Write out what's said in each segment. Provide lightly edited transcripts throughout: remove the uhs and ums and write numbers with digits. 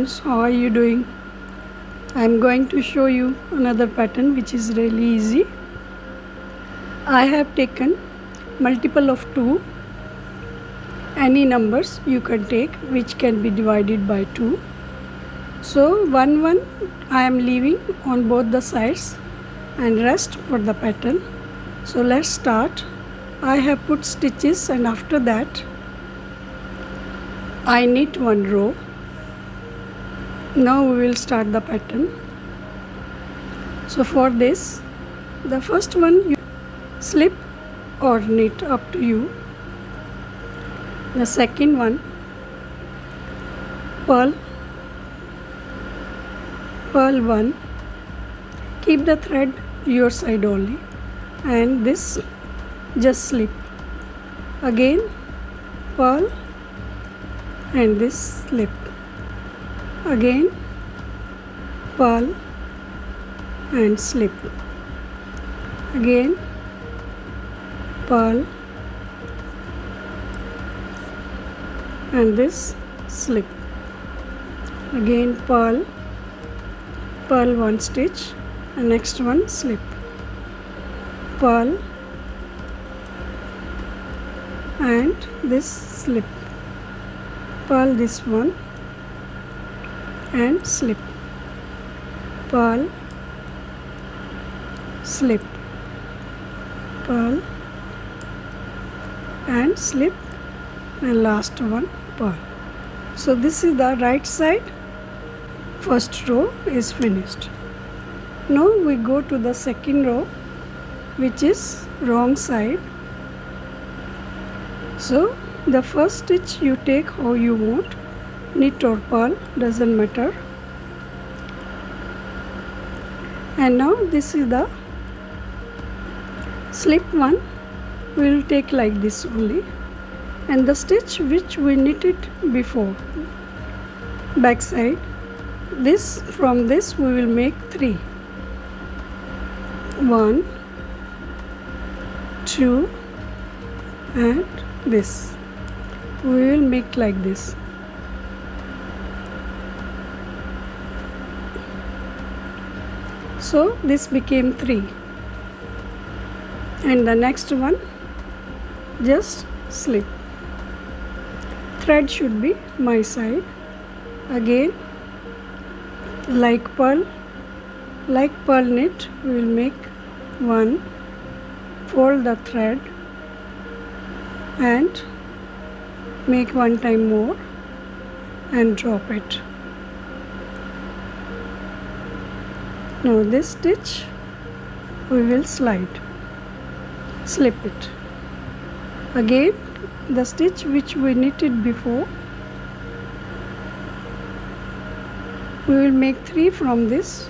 friends, how are you doing? I am going to show you another pattern which is really easy. I have taken multiple of 2, any numbers you can take which can be divided by 2. So 1 I am leaving on both the sides and rest for the pattern. So let's start. I have put stitches and after that I knit 1 row. Now we will start the pattern. So for this, the first one you slip or knit, up to you. The second one, purl 1, keep the thread your side only, and this just slip. Again purl and this slip. Again purl and slip. Again purl and this slip. Again purl 1 stitch and next one slip. Purl and this slip. Purl this one and slip. Purl, slip. Purl and slip, and last one purl. So this is the right side. First row is finished. Now we go to the second row, which is wrong side. So the first stitch you take how you want, knit or purl, doesn't matter. And now this is the slip one, we will take like this only, and the stitch which we knitted before, back side, this, from this we will make 3. 1, 2 and this. We will make like this. So this became 3. And the next one, just slip. Thread should be my side. Again, like purl knit, we will make 1, fold the thread and make 1 time more and drop it. Now this stitch we will slip it. Again the stitch which we knitted before, we will make 3 from this.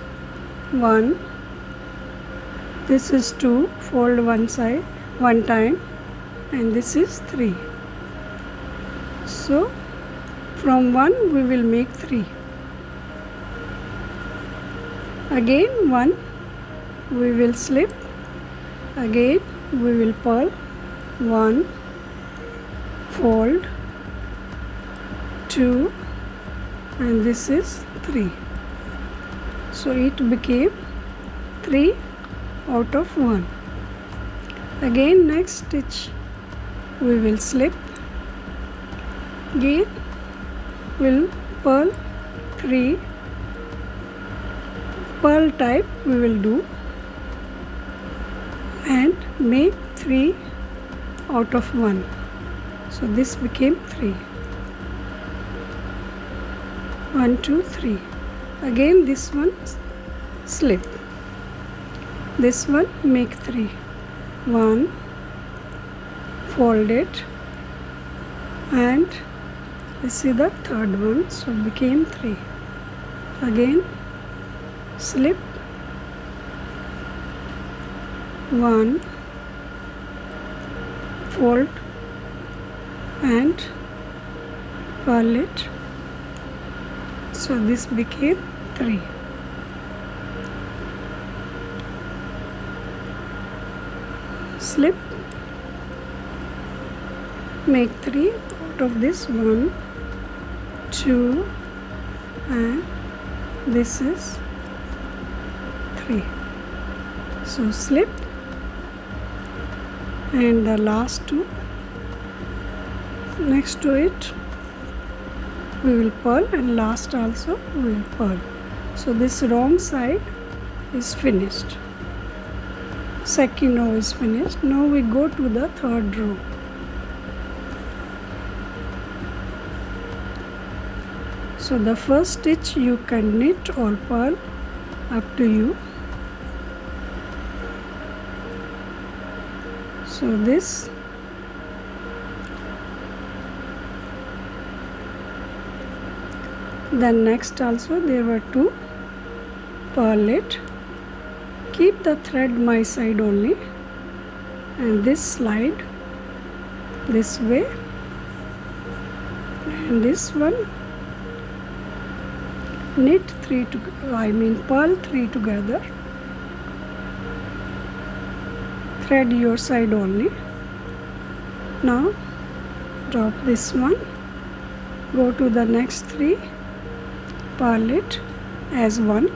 1, this is 2, fold one side 1 time, and this is 3. So from 1 we will make 3. Again 1 we will slip. Again we will purl 1, fold 2, and this is 3. So it became 3 out of 1. Again next stitch we will slip. Again we'll purl 3. Purl type we will do and make 3 out of 1. So this became 3. 1, 2, 3. Again this one slip. This one make 3. 1, fold it, and this is the third one, so it became 3. Again slip. 1, fold and purl it. So this became 3. Slip, make 3 out of this. 1, 2, and this is 3. So slip, and the last 2 next to it we will purl, and last also we will purl. So this wrong side is finished. Second row is finished. Now we go to the third row. So the first stitch you can knit or purl, up to you. So this then next also there were 2, purl it, keep the thread my side only, and this slide this way, and this one knit 3 to purl 3 together, thread your side only. Now drop this one, go to the next 3, purl it as 1,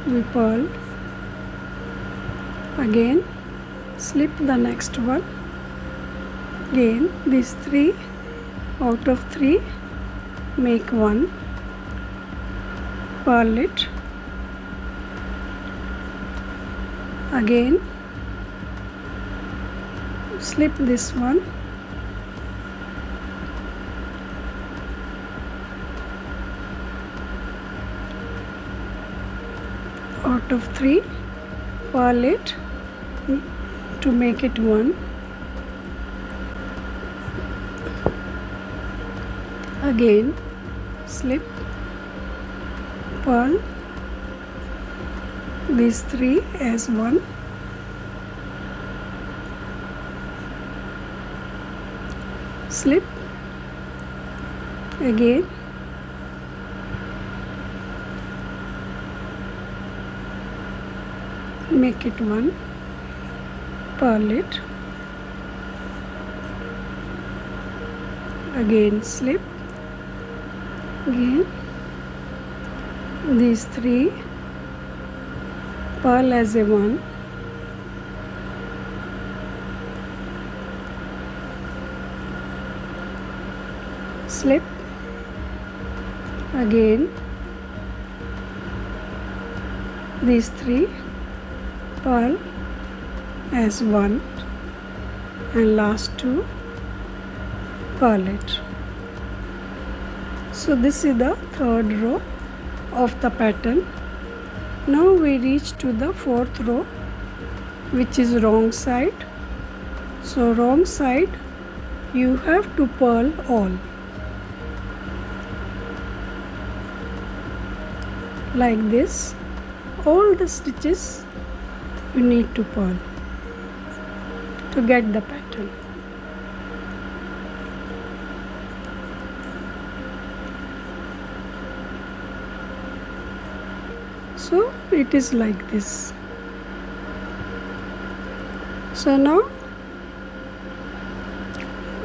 we purl again, slip the next one, again these 3 out of 3 make 1, purl it again, slip this one, out of 3 purl it to make it 1, again slip, purl these 3 as 1, slip again, make it 1, purl it again, slip again these 3, purl as a 1, slip again these 3, purl as 1, and last 2 purl it. So this is the third row of the pattern. Now we reach to the fourth row, which is wrong side. So wrong side you have to purl all, like this. All the stitches you need to purl to get the pattern. So it is like this. So now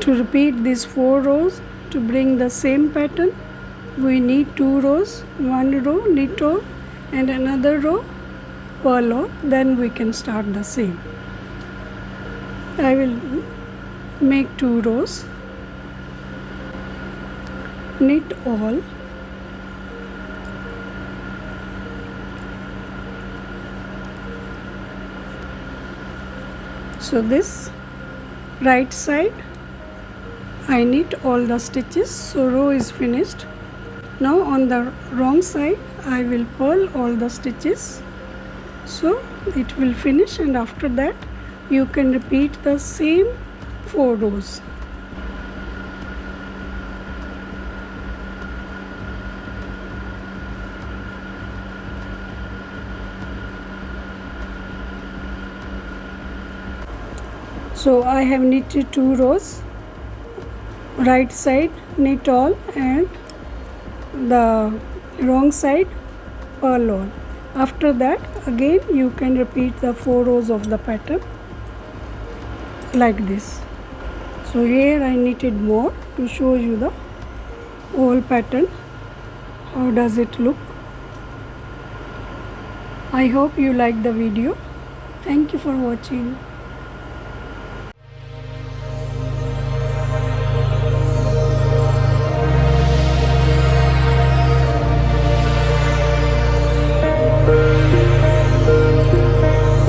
to repeat these 4 rows to bring the same pattern, we need 2 rows, 1 row knit all and another row purl all, then we can start the same. I will make 2 rows, knit all, so this right side I knit all the stitches, so row is finished. Now on the wrong side I will purl all the stitches, so it will finish, and after that you can repeat the same 4 rows. So I have knitted 2 rows, right side knit all and the wrong side purl all. After that again you can repeat the 4 rows of the pattern. like this. So here I knitted more to show you the whole pattern. How does it look? I hope you like the video. Thank you for watching.